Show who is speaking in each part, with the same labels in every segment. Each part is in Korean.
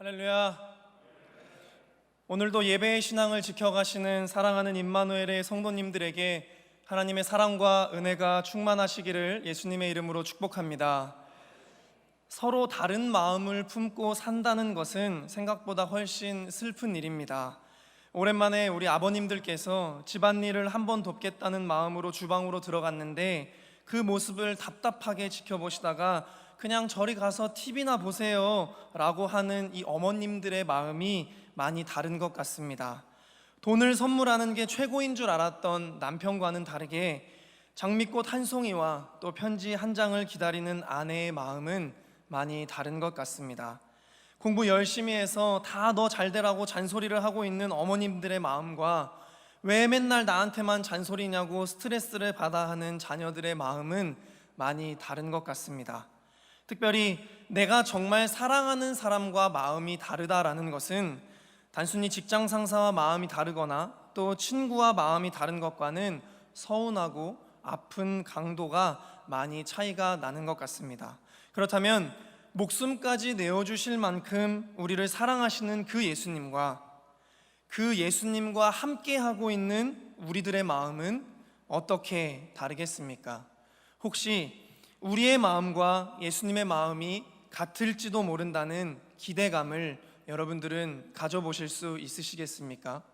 Speaker 1: 할렐루야. 오늘도 예배의 신앙을 지켜가시는 사랑하는 임마누엘의 성도님들에게 하나님의 사랑과 은혜가 충만하시기를 예수님의 이름으로 축복합니다. 서로 다른 마음을 품고 산다는 것은 생각보다 훨씬 슬픈 일입니다. 오랜만에 우리 아버님들께서 집안일을 한번 돕겠다는 마음으로 주방으로 들어갔는데 그 모습을 답답하게 지켜보시다가 그냥 저리 가서 TV나 보세요 라고 하는 이 어머님들의 마음이 많이 다른 것 같습니다. 돈을 선물하는 게 최고인 줄 알았던 남편과는 다르게 장미꽃 한 송이와 또 편지 한 장을 기다리는 아내의 마음은 많이 다른 것 같습니다. 공부 열심히 해서 다 너 잘되라고 잔소리를 하고 있는 어머님들의 마음과 왜 맨날 나한테만 잔소리냐고 스트레스를 받아 하는 자녀들의 마음은 많이 다른 것 같습니다. 특별히 내가 정말 사랑하는 사람과 마음이 다르다라는 것은 단순히 직장 상사와 마음이 다르거나 또 친구와 마음이 다른 것과는 서운하고 아픈 강도가 많이 차이가 나는 것 같습니다. 그렇다면 목숨까지 내어주실 만큼 우리를 사랑하시는 그 예수님과 함께하고 있는 우리들의 마음은 어떻게 다르겠습니까? 혹시 우리의 마음과 예수님의 마음이 같을지도 모른다는 기대감을 여러분들은 가져보실 수 있으시겠습니까?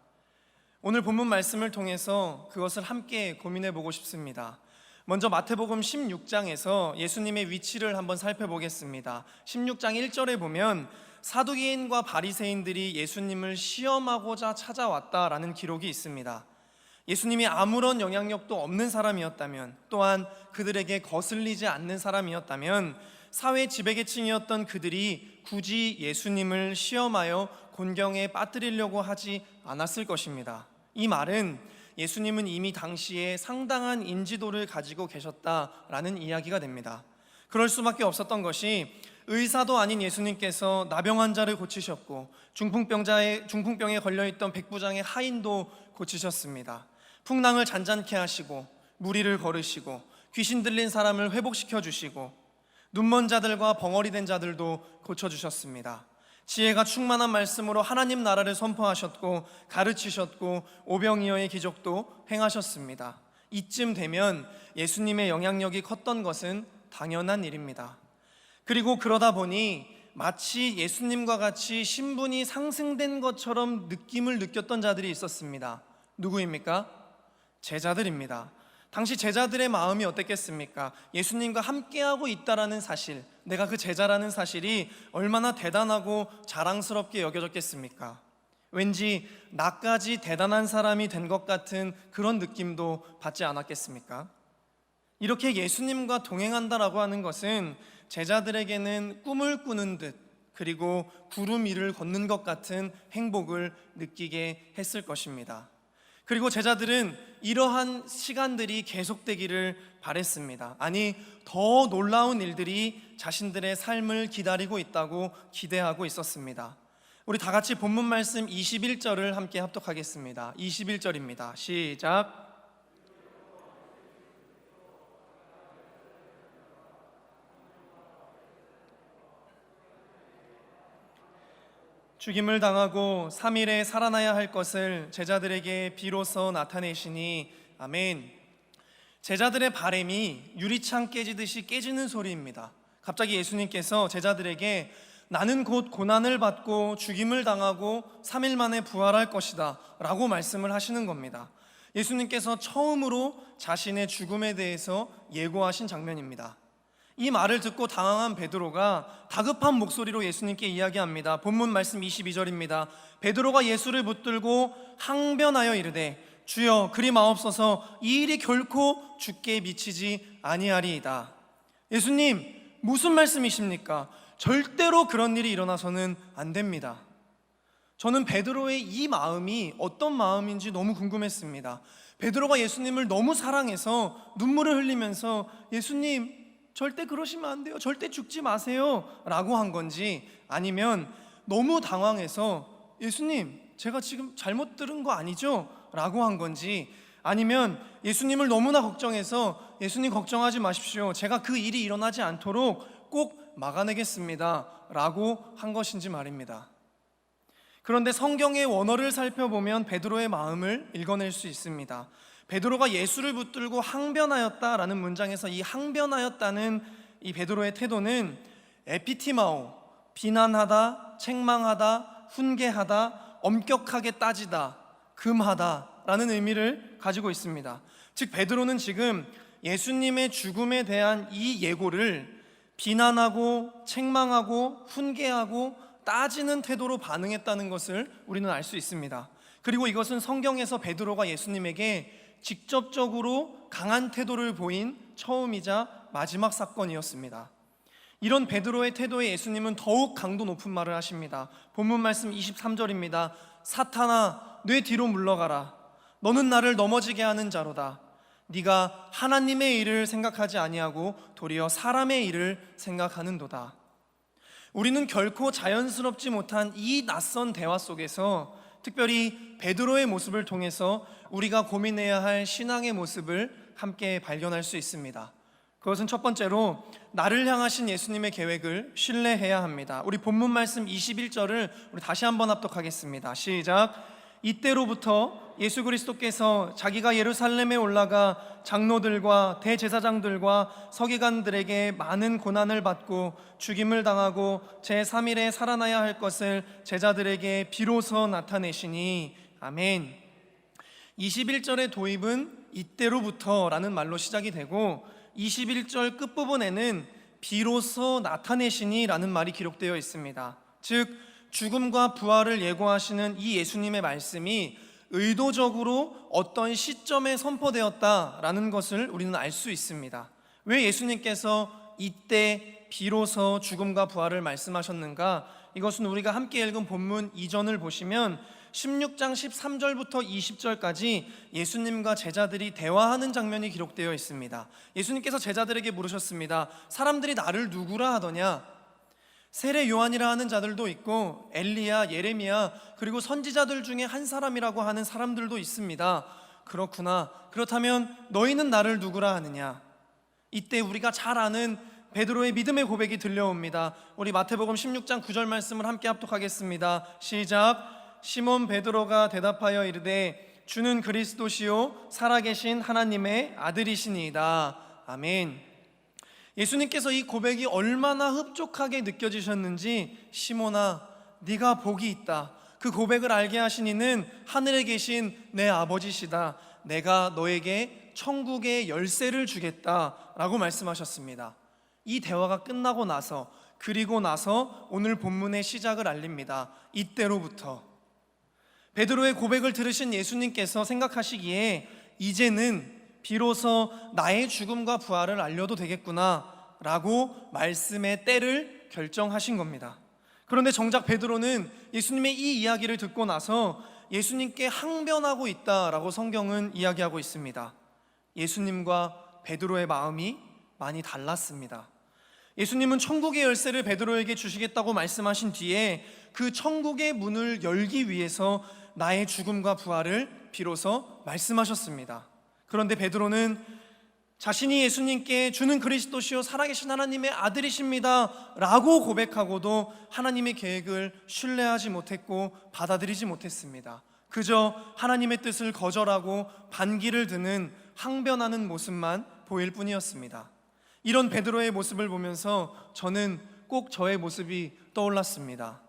Speaker 1: 오늘 본문 말씀을 통해서 그것을 함께 고민해 보고 싶습니다. 먼저 마태복음 16장에서 예수님의 위치를 한번 살펴보겠습니다. 16장 1절에 보면 사두개인과 바리새인들이 예수님을 시험하고자 찾아왔다라는 기록이 있습니다. 예수님이 아무런 영향력도 없는 사람이었다면, 또한 그들에게 거슬리지 않는 사람이었다면 사회 지배계층이었던 그들이 굳이 예수님을 시험하여 곤경에 빠뜨리려고 하지 않았을 것입니다. 이 말은 예수님은 이미 당시에 상당한 인지도를 가지고 계셨다라는 이야기가 됩니다. 그럴 수밖에 없었던 것이 의사도 아닌 예수님께서 나병 환자를 고치셨고 중풍병에 걸려있던 백부장의 하인도 고치셨습니다. 풍랑을 잔잔케 하시고 무리를 걸으시고 귀신 들린 사람을 회복시켜 주시고 눈먼 자들과 벙어리 된 자들도 고쳐주셨습니다. 지혜가 충만한 말씀으로 하나님 나라를 선포하셨고 가르치셨고 오병이어의 기적도 행하셨습니다. 이쯤 되면 예수님의 영향력이 컸던 것은 당연한 일입니다. 그리고 그러다 보니 마치 예수님과 같이 신분이 상승된 것처럼 느낌을 느꼈던 자들이 있었습니다. 누구입니까? 제자들입니다. 당시 제자들의 마음이 어땠겠습니까? 예수님과 함께하고 있다라는 사실, 내가 그 제자라는 사실이 얼마나 대단하고 자랑스럽게 여겨졌겠습니까? 왠지 나까지 대단한 사람이 된 것 같은 그런 느낌도 받지 않았겠습니까? 이렇게 예수님과 동행한다라고 하는 것은 제자들에게는 꿈을 꾸는 듯, 그리고 구름 위를 걷는 것 같은 행복을 느끼게 했을 것입니다. 그리고 제자들은 이러한 시간들이 계속되기를 바랬습니다. 아니, 더 놀라운 일들이 자신들의 삶을 기다리고 있다고 기대하고 있었습니다. 우리 다 같이 본문 말씀 21절을 함께 합독하겠습니다. 21절입니다. 시작. 죽임을 당하고 3일에 살아나야 할 것을 제자들에게 비로소 나타내시니 아멘. 제자들의 바램이 유리창 깨지듯이 깨지는 소리입니다. 갑자기 예수님께서 제자들에게 나는 곧 고난을 받고 죽임을 당하고 3일 만에 부활할 것이다 라고 말씀을 하시는 겁니다. 예수님께서 처음으로 자신의 죽음에 대해서 예고하신 장면입니다. 이 말을 듣고 당황한 베드로가 다급한 목소리로 예수님께 이야기합니다. 본문 말씀 22절입니다. 베드로가 예수를 붙들고 항변하여 이르되 주여 그리 마옵소서, 이 일이 결코 주께 미치지 아니하리이다. 예수님, 무슨 말씀이십니까? 절대로 그런 일이 일어나서는 안 됩니다. 저는 베드로의 이 마음이 어떤 마음인지 너무 궁금했습니다. 베드로가 예수님을 너무 사랑해서 눈물을 흘리면서 예수님 절대 그러시면 안 돼요, 절대 죽지 마세요 라고 한 건지, 아니면 너무 당황해서 예수님 제가 지금 잘못 들은 거 아니죠? 라고 한 건지, 아니면 예수님을 너무나 걱정해서 예수님 걱정하지 마십시오, 제가 그 일이 일어나지 않도록 꼭 막아내겠습니다 라고 한 것인지 말입니다. 그런데 성경의 원어를 살펴보면 베드로의 마음을 읽어낼 수 있습니다. 베드로가 예수를 붙들고 항변하였다라는 문장에서 이 항변하였다는 이 베드로의 태도는 에피티마오, 비난하다, 책망하다, 훈계하다, 엄격하게 따지다, 금하다 라는 의미를 가지고 있습니다. 즉 베드로는 지금 예수님의 죽음에 대한 이 예고를 비난하고 책망하고 훈계하고 따지는 태도로 반응했다는 것을 우리는 알 수 있습니다. 그리고 이것은 성경에서 베드로가 예수님에게 직접적으로 강한 태도를 보인 처음이자 마지막 사건이었습니다. 이런 베드로의 태도에 예수님은 더욱 강도 높은 말을 하십니다. 본문 말씀 23절입니다. 사탄아, 내 뒤로 물러가라. 너는 나를 넘어지게 하는 자로다. 네가 하나님의 일을 생각하지 아니하고 도리어 사람의 일을 생각하는도다. 우리는 결코 자연스럽지 못한 이 낯선 대화 속에서 특별히 베드로의 모습을 통해서 우리가 고민해야 할 신앙의 모습을 함께 발견할 수 있습니다. 그것은 첫 번째로 나를 향하신 예수님의 계획을 신뢰해야 합니다. 우리 본문 말씀 21절을 우리 다시 한번 합독하겠습니다. 시작. 이때로부터 예수 그리스도께서 자기가 예루살렘에 올라가 장로들과 대제사장들과 서기관들에게 많은 고난을 받고 죽임을 당하고 제3일에 살아나야 할 것을 제자들에게 비로소 나타내시니. 아멘. 21절의 도입은 이때로부터라는 말로 시작이 되고 21절 끝부분에는 비로소 나타내시니 라는 말이 기록되어 있습니다. 즉 죽음과 부활을 예고하시는 이 예수님의 말씀이 의도적으로 어떤 시점에 선포되었다라는 것을 우리는 알 수 있습니다. 왜 예수님께서 이때 비로소 죽음과 부활을 말씀하셨는가? 이것은 우리가 함께 읽은 본문 이전을 보시면 16장 13절부터 20절까지 예수님과 제자들이 대화하는 장면이 기록되어 있습니다. 예수님께서 제자들에게 물으셨습니다. 사람들이 나를 누구라 하더냐? 세례 요한이라 하는 자들도 있고 엘리야, 예레미야, 그리고 선지자들 중에 한 사람이라고 하는 사람들도 있습니다. 그렇구나. 그렇다면 너희는 나를 누구라 하느냐? 이때 우리가 잘 아는 베드로의 믿음의 고백이 들려옵니다. 우리 마태복음 16장 9절 말씀을 함께 합독하겠습니다. 시작. 시몬 베드로가 대답하여 이르되 주는 그리스도시요 살아계신 하나님의 아들이시니이다. 아멘. 예수님께서 이 고백이 얼마나 흡족하게 느껴지셨는지 시몬아 네가 복이 있다. 그 고백을 알게 하신 이는 하늘에 계신 내 아버지시다. 내가 너에게 천국의 열쇠를 주겠다 라고 말씀하셨습니다. 이 대화가 끝나고 나서 그리고 나서 오늘 본문의 시작을 알립니다. 이때로부터. 베드로의 고백을 들으신 예수님께서 생각하시기에 이제는 비로소 나의 죽음과 부활을 알려도 되겠구나 라고 말씀의 때를 결정하신 겁니다. 그런데 정작 베드로는 예수님의 이 이야기를 듣고 나서 예수님께 항변하고 있다라고 성경은 이야기하고 있습니다. 예수님과 베드로의 마음이 많이 달랐습니다. 예수님은 천국의 열쇠를 베드로에게 주시겠다고 말씀하신 뒤에 그 천국의 문을 열기 위해서 나의 죽음과 부활을 비로소 말씀하셨습니다. 그런데 베드로는 자신이 예수님께 주는 그리스도시요 살아계신 하나님의 아들이십니다 라고 고백하고도 하나님의 계획을 신뢰하지 못했고 받아들이지 못했습니다. 그저 하나님의 뜻을 거절하고 반기를 드는 항변하는 모습만 보일 뿐이었습니다. 이런 베드로의 모습을 보면서 저는 꼭 저의 모습이 떠올랐습니다.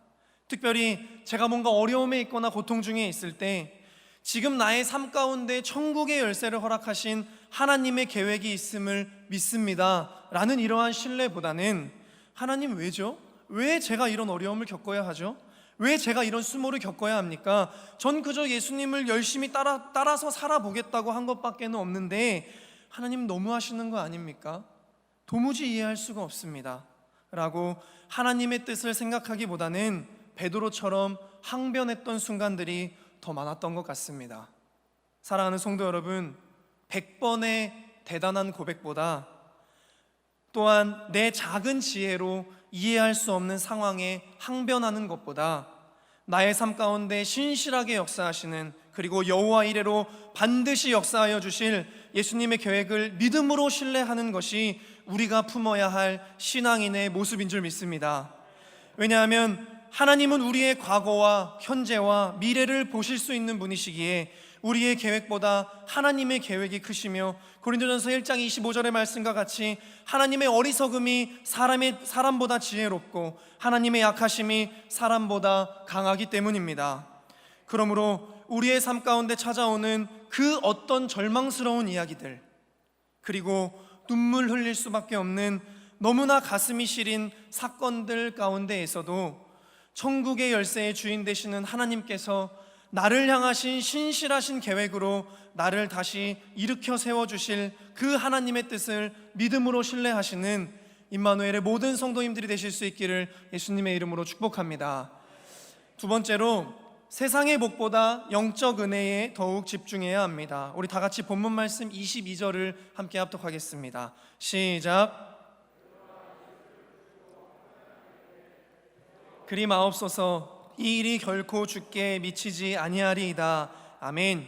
Speaker 1: 특별히 제가 뭔가 어려움에 있거나 고통 중에 있을 때 지금 나의 삶 가운데 천국의 열쇠를 허락하신 하나님의 계획이 있음을 믿습니다 라는 이러한 신뢰보다는 하나님 왜죠? 왜 제가 이런 어려움을 겪어야 하죠? 왜 제가 이런 수모를 겪어야 합니까? 전 그저 예수님을 열심히 따라서 살아보겠다고 한 것밖에는 없는데 하나님 너무하시는 거 아닙니까? 도무지 이해할 수가 없습니다 라고 하나님의 뜻을 생각하기보다는 베드로처럼 항변했던 순간들이 더 많았던 것 같습니다. 사랑하는 성도 여러분, 100번의 대단한 고백보다 또한 내 작은 지혜로 이해할 수 없는 상황에 항변하는 것보다 나의 삶 가운데 신실하게 역사하시는 그리고 여호와 이레로 반드시 역사하여 주실 예수님의 계획을 믿음으로 신뢰하는 것이 우리가 품어야 할 신앙인의 모습인 줄 믿습니다. 왜냐하면 하나님은 우리의 과거와 현재와 미래를 보실 수 있는 분이시기에 우리의 계획보다 하나님의 계획이 크시며, 고린도전서 1장 25절의 말씀과 같이 하나님의 어리석음이 사람보다 지혜롭고 하나님의 약하심이 사람보다 강하기 때문입니다. 그러므로 우리의 삶 가운데 찾아오는 그 어떤 절망스러운 이야기들, 그리고 눈물 흘릴 수밖에 없는 너무나 가슴이 시린 사건들 가운데에서도 천국의 열쇠의 주인 되시는 하나님께서 나를 향하신 신실하신 계획으로 나를 다시 일으켜 세워주실 그 하나님의 뜻을 믿음으로 신뢰하시는 임마누엘의 모든 성도님들이 되실 수 있기를 예수님의 이름으로 축복합니다. 두 번째로, 세상의 복보다 영적 은혜에 더욱 집중해야 합니다. 우리 다 같이 본문 말씀 22절을 함께 합독하겠습니다. 시작. 그리 마옵소서. 이 일이 결코 주께 미치지 아니하리이다. 아멘.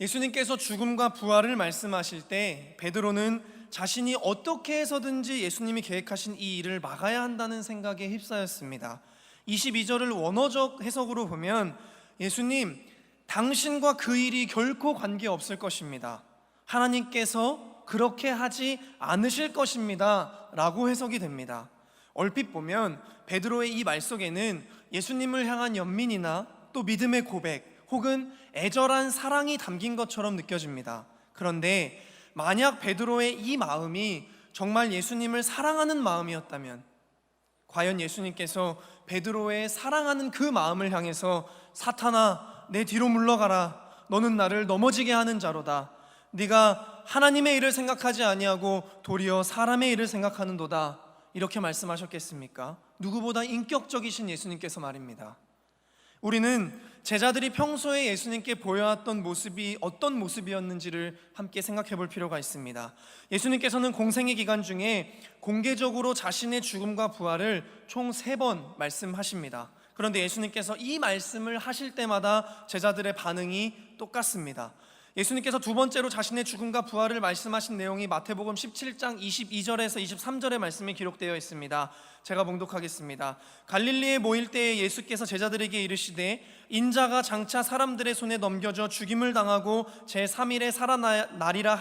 Speaker 1: 예수님께서 죽음과 부활을 말씀하실 때 베드로는 자신이 어떻게 해서든지 예수님이 계획하신 이 일을 막아야 한다는 생각에 휩싸였습니다. 22절을 원어적 해석으로 보면 예수님, 당신과 그 일이 결코 관계없을 것입니다. 하나님께서 그렇게 하지 않으실 것입니다 라고 해석이 됩니다. 얼핏 보면 베드로의 이 말 속에는 예수님을 향한 연민이나 또 믿음의 고백 혹은 애절한 사랑이 담긴 것처럼 느껴집니다. 그런데 만약 베드로의 이 마음이 정말 예수님을 사랑하는 마음이었다면, 과연 예수님께서 베드로의 사랑하는 그 마음을 향해서 사탄아, 내 뒤로 물러가라. 너는 나를 넘어지게 하는 자로다. 네가 하나님의 일을 생각하지 아니하고 도리어 사람의 일을 생각하는도다. 이렇게 말씀하셨겠습니까? 누구보다 인격적이신 예수님께서 말입니다. 우리는 제자들이 평소에 예수님께 보여왔던 모습이 어떤 모습이었는지를 함께 생각해 볼 필요가 있습니다. 예수님께서는 공생의 기간 중에 공개적으로 자신의 죽음과 부활을 총 3번 말씀하십니다. 그런데 예수님께서 이 말씀을 하실 때마다 제자들의 반응이 똑같습니다. 예수님께서 두 번째로 자신의 죽음과 부활을 말씀하신 내용이 마태복음 17장 22절에서 23절의 말씀이 기록되어 있습니다. 제가 봉독하겠습니다. 갈릴리에 모일 때에 예수께서 제자들에게 이르시되 인자가 장차 사람들의 손에 넘겨져 죽임을 당하고 제3일에 살아나리라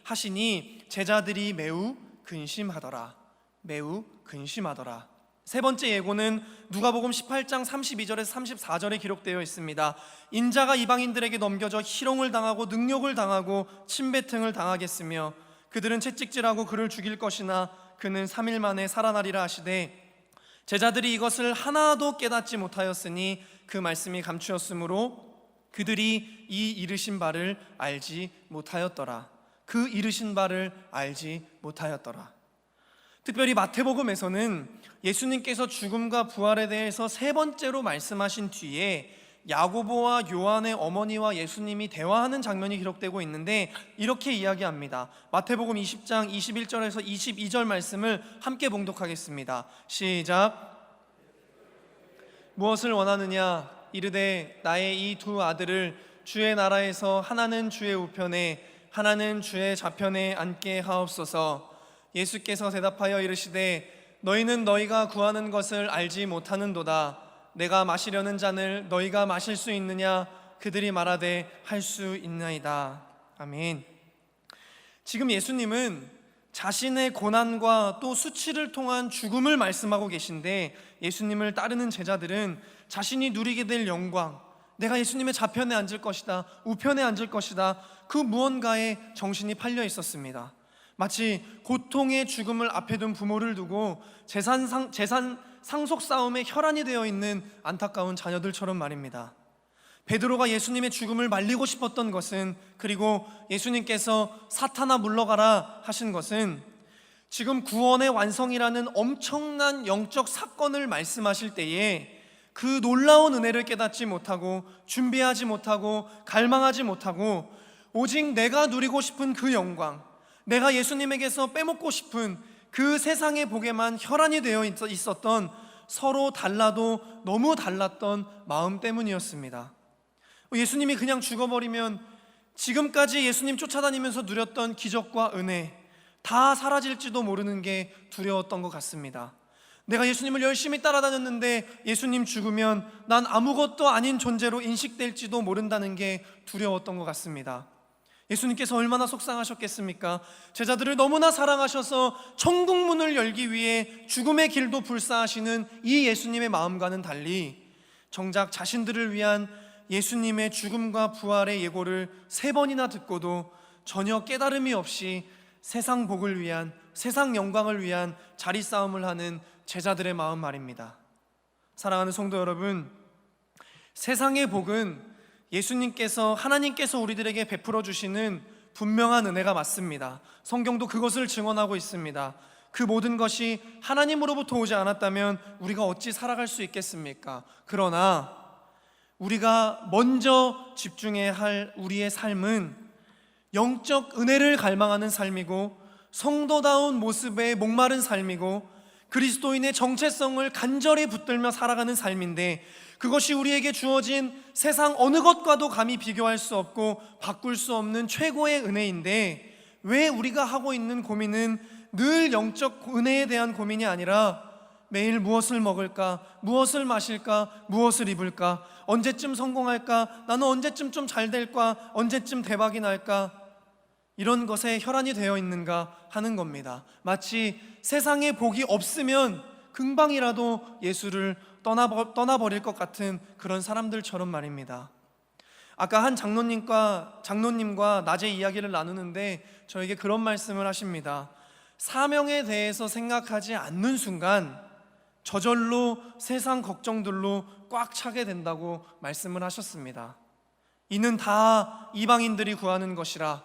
Speaker 1: 하시니 제자들이 매우 근심하더라. 매우 근심하더라. 세 번째 예고는 누가복음 18장 32절에서 34절에 기록되어 있습니다. 인자가 이방인들에게 넘겨져 희롱을 당하고 능욕을 당하고 침뱉음을 당하겠으며 그들은 채찍질하고 그를 죽일 것이나 그는 3일 만에 살아나리라 하시되 제자들이 이것을 하나도 깨닫지 못하였으니 그 말씀이 감추었으므로 그들이 이 이르신 바를 알지 못하였더라. 그 이르신 바를 알지 못하였더라. 특별히 마태복음에서는 예수님께서 죽음과 부활에 대해서 3번째로 말씀하신 뒤에 야고보와 요한의 어머니와 예수님이 대화하는 장면이 기록되고 있는데 이렇게 이야기합니다. 마태복음 20장 21절에서 22절 말씀을 함께 봉독하겠습니다. 시작. 무엇을 원하느냐? 이르되 나의 이 두 아들을 주의 나라에서 하나는 주의 우편에 하나는 주의 좌편에 앉게 하옵소서. 예수께서 대답하여 이르시되 너희는 너희가 구하는 것을 알지 못하는도다. 내가 마시려는 잔을 너희가 마실 수 있느냐? 그들이 말하되 할 수 있나이다. 아멘. 지금 예수님은 자신의 고난과 또 수치를 통한 죽음을 말씀하고 계신데 예수님을 따르는 제자들은 자신이 누리게 될 영광, 내가 예수님의 좌편에 앉을 것이다, 우편에 앉을 것이다, 그 무언가에 정신이 팔려 있었습니다. 마치 고통의 죽음을 앞에 둔 부모를 두고 재산 상속 싸움에 혈안이 되어 있는 안타까운 자녀들처럼 말입니다. 베드로가 예수님의 죽음을 말리고 싶었던 것은, 그리고 예수님께서 사탄아 물러가라 하신 것은 지금 구원의 완성이라는 엄청난 영적 사건을 말씀하실 때에 그 놀라운 은혜를 깨닫지 못하고 준비하지 못하고 갈망하지 못하고 오직 내가 누리고 싶은 그 영광, 내가 예수님에게서 빼먹고 싶은 그 세상의 복에만 혈안이 되어 있었던, 서로 달라도 너무 달랐던 마음 때문이었습니다. 예수님이 그냥 죽어버리면 지금까지 예수님 쫓아다니면서 누렸던 기적과 은혜 다 사라질지도 모르는 게 두려웠던 것 같습니다. 내가 예수님을 열심히 따라다녔는데 예수님 죽으면 난 아무것도 아닌 존재로 인식될지도 모른다는 게 두려웠던 것 같습니다. 예수님께서 얼마나 속상하셨겠습니까? 제자들을 너무나 사랑하셔서 천국 문을 열기 위해 죽음의 길도 불사하시는 이 예수님의 마음과는 달리 정작 자신들을 위한 예수님의 죽음과 부활의 예고를 3번이나 듣고도 전혀 깨달음이 없이 세상 복을 위한, 세상 영광을 위한 자리싸움을 하는 제자들의 마음 말입니다. 사랑하는 성도 여러분, 세상의 복은 예수님께서, 하나님께서 우리들에게 베풀어 주시는 분명한 은혜가 맞습니다. 성경도 그것을 증언하고 있습니다. 그 모든 것이 하나님으로부터 오지 않았다면 우리가 어찌 살아갈 수 있겠습니까? 그러나 우리가 먼저 집중해야 할 우리의 삶은 영적 은혜를 갈망하는 삶이고, 성도다운 모습에 목마른 삶이고, 그리스도인의 정체성을 간절히 붙들며 살아가는 삶인데, 그것이 우리에게 주어진 세상 어느 것과도 감히 비교할 수 없고 바꿀 수 없는 최고의 은혜인데, 왜 우리가 하고 있는 고민은 늘 영적 은혜에 대한 고민이 아니라 매일 무엇을 먹을까, 무엇을 마실까, 무엇을 입을까, 언제쯤 성공할까, 나는 언제쯤 좀 잘 될까, 언제쯤 대박이 날까, 이런 것에 혈안이 되어 있는가 하는 겁니다. 마치 세상에 복이 없으면 금방이라도 예수를 떠나버릴 것 같은 그런 사람들처럼 말입니다. 아까 한 장로님과 낮에 이야기를 나누는데 저에게 그런 말씀을 하십니다. 사명에 대해서 생각하지 않는 순간 저절로 세상 걱정들로 꽉 차게 된다고 말씀을 하셨습니다. 이는 다 이방인들이 구하는 것이라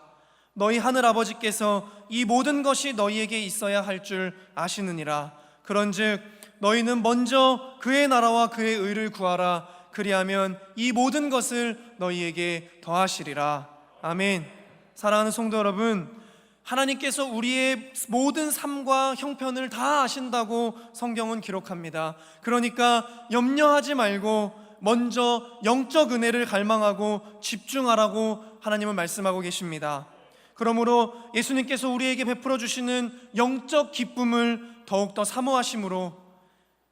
Speaker 1: 너희 하늘아버지께서 이 모든 것이 너희에게 있어야 할 줄 아시느니라. 그런즉 너희는 먼저 그의 나라와 그의 의를 구하라. 그리하면 이 모든 것을 너희에게 더하시리라. 아멘. 사랑하는 성도 여러분, 하나님께서 우리의 모든 삶과 형편을 다 아신다고 성경은 기록합니다. 그러니까 염려하지 말고 먼저 영적 은혜를 갈망하고 집중하라고 하나님은 말씀하고 계십니다. 그러므로 예수님께서 우리에게 베풀어 주시는 영적 기쁨을 더욱더 사모하심으로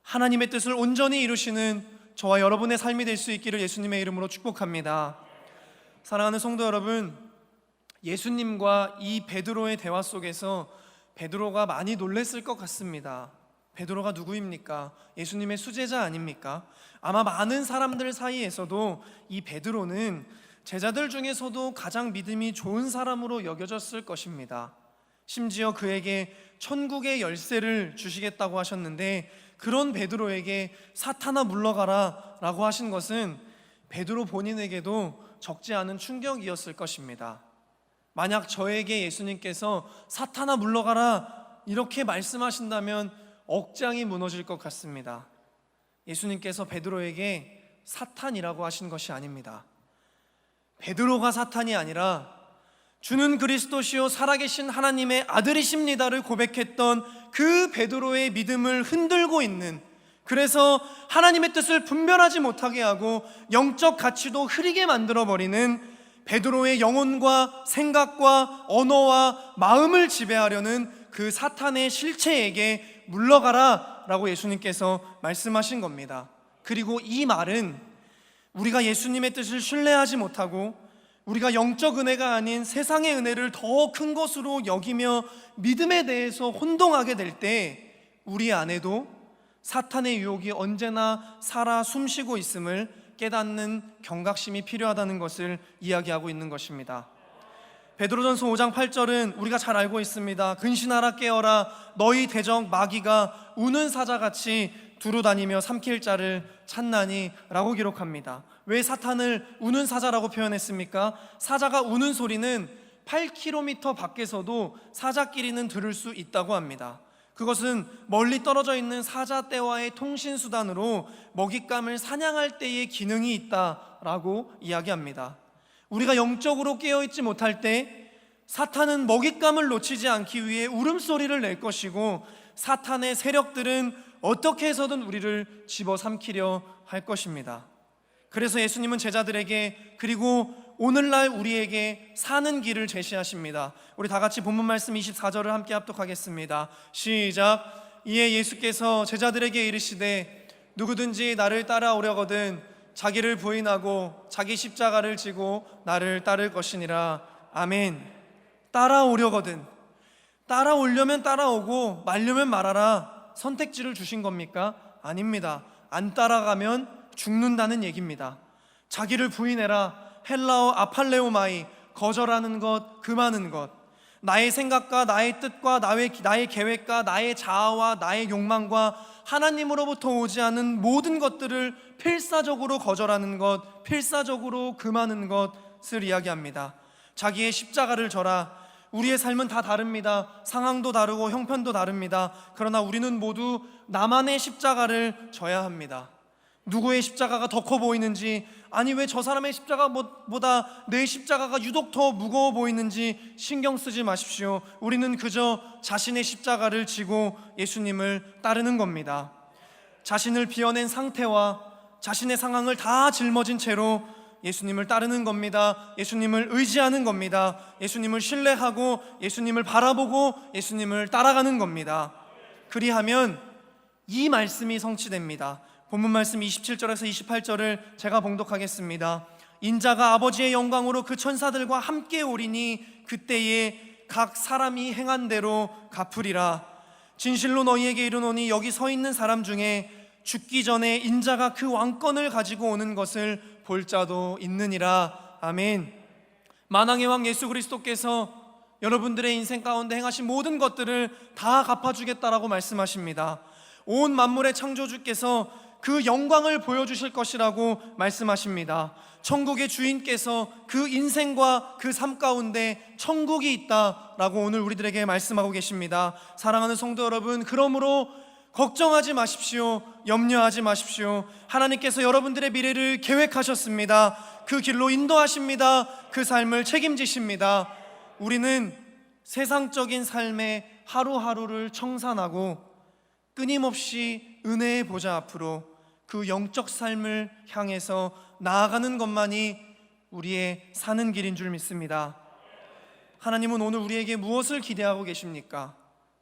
Speaker 1: 하나님의 뜻을 온전히 이루시는 저와 여러분의 삶이 될 수 있기를 예수님의 이름으로 축복합니다. 사랑하는 성도 여러분, 예수님과 이 베드로의 대화 속에서 베드로가 많이 놀랬을 것 같습니다. 베드로가 누구입니까? 예수님의 수제자 아닙니까? 아마 많은 사람들 사이에서도 이 베드로는 제자들 중에서도 가장 믿음이 좋은 사람으로 여겨졌을 것입니다. 심지어 그에게 천국의 열쇠를 주시겠다고 하셨는데, 그런 베드로에게 사탄아 물러가라 라고 하신 것은 베드로 본인에게도 적지 않은 충격이었을 것입니다. 만약 저에게 예수님께서 사탄아 물러가라 이렇게 말씀하신다면 억장이 무너질 것 같습니다. 예수님께서 베드로에게 사탄이라고 하신 것이 아닙니다. 베드로가 사탄이 아니라 주는 그리스도시요 살아계신 하나님의 아들이십니다를 고백했던 그 베드로의 믿음을 흔들고 있는, 그래서 하나님의 뜻을 분별하지 못하게 하고 영적 가치도 흐리게 만들어버리는 베드로의 영혼과 생각과 언어와 마음을 지배하려는 그 사탄의 실체에게 물러가라 라고 예수님께서 말씀하신 겁니다. 그리고 이 말은 우리가 예수님의 뜻을 신뢰하지 못하고 우리가 영적 은혜가 아닌 세상의 은혜를 더 큰 것으로 여기며 믿음에 대해서 혼동하게 될 때 우리 안에도 사탄의 유혹이 언제나 살아 숨쉬고 있음을 깨닫는 경각심이 필요하다는 것을 이야기하고 있는 것입니다. 베드로전서 5장 8절은 우리가 잘 알고 있습니다. 근신하라 깨어라 너희 대적 마귀가 우는 사자같이 두루다니며 삼킬 자를 찾나니 라고 기록합니다. 왜 사탄을 우는 사자라고 표현했습니까? 사자가 우는 소리는 8km 밖에서도 사자끼리는 들을 수 있다고 합니다. 그것은 멀리 떨어져 있는 사자떼와의 통신수단으로 먹잇감을 사냥할 때의 기능이 있다라고 이야기합니다. 우리가 영적으로 깨어있지 못할 때 사탄은 먹잇감을 놓치지 않기 위해 울음소리를 낼 것이고, 사탄의 세력들은 어떻게 해서든 우리를 집어삼키려 할 것입니다. 그래서 예수님은 제자들에게, 그리고 오늘날 우리에게 사는 길을 제시하십니다. 우리 다 같이 본문 말씀 24절을 함께 합독하겠습니다. 시작. 이에 예수께서 제자들에게 이르시되 누구든지 나를 따라오려거든 자기를 부인하고 자기 십자가를 지고 나를 따를 것이니라. 아멘. 따라오려거든, 따라오려면 따라오고 말려면 말하라, 선택지를 주신 겁니까? 아닙니다. 안 따라가면 죽는다는 얘기입니다. 자기를 부인해라, 헬라어 아팔레오마이, 거절하는 것, 금하는 것. 나의 생각과 나의 뜻과 나의 계획과 나의 자아와 나의 욕망과 하나님으로부터 오지 않은 모든 것들을 필사적으로 거절하는 것, 필사적으로 금하는 것을 이야기합니다. 자기의 십자가를 져라. 우리의 삶은 다 다릅니다. 상황도 다르고 형편도 다릅니다. 그러나 우리는 모두 나만의 십자가를 져야 합니다. 누구의 십자가가 더 커 보이는지, 아니 왜 저 사람의 십자가보다 내 십자가가 유독 더 무거워 보이는지 신경 쓰지 마십시오. 우리는 그저 자신의 십자가를 지고 예수님을 따르는 겁니다. 자신을 비워낸 상태와 자신의 상황을 다 짊어진 채로 예수님을 따르는 겁니다. 예수님을 의지하는 겁니다. 예수님을 신뢰하고 예수님을 바라보고 예수님을 따라가는 겁니다. 그리하면 이 말씀이 성취됩니다. 본문 말씀 27절에서 28절을 제가 봉독하겠습니다. 인자가 아버지의 영광으로 그 천사들과 함께 오리니 그때에 각 사람이 행한 대로 갚으리라. 진실로 너희에게 이르노니 여기 서 있는 사람 중에 죽기 전에 인자가 그 왕권을 가지고 오는 것을 볼 자도 있느니라. 아멘. 만왕의 왕 예수 그리스도께서 여러분들의 인생 가운데 행하신 모든 것들을 다 갚아주겠다라고 말씀하십니다. 온 만물의 창조주께서 그 영광을 보여주실 것이라고 말씀하십니다. 천국의 주인께서 그 인생과 그 삶 가운데 천국이 있다라고 오늘 우리들에게 말씀하고 계십니다. 사랑하는 성도 여러분, 그러므로 걱정하지 마십시오. 염려하지 마십시오. 하나님께서 여러분들의 미래를 계획하셨습니다. 그 길로 인도하십니다. 그 삶을 책임지십니다. 우리는 세상적인 삶의 하루하루를 청산하고 끊임없이 은혜의 보좌 앞으로 그 영적 삶을 향해서 나아가는 것만이 우리의 사는 길인 줄 믿습니다. 하나님은 오늘 우리에게 무엇을 기대하고 계십니까?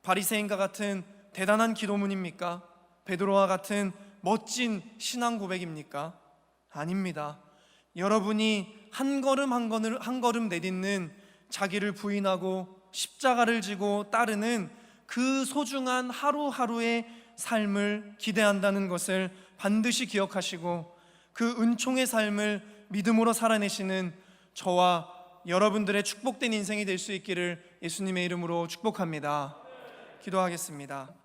Speaker 1: 바리새인과 같은 대단한 기도문입니까? 베드로와 같은 멋진 신앙 고백입니까? 아닙니다. 여러분이 한 걸음 한 걸음 내딛는 자기를 부인하고 십자가를 지고 따르는 그 소중한 하루하루의 삶을 기대한다는 것을 반드시 기억하시고 그 은총의 삶을 믿음으로 살아내시는 저와 여러분들의 축복된 인생이 될 수 있기를 예수님의 이름으로 축복합니다. 기도하겠습니다.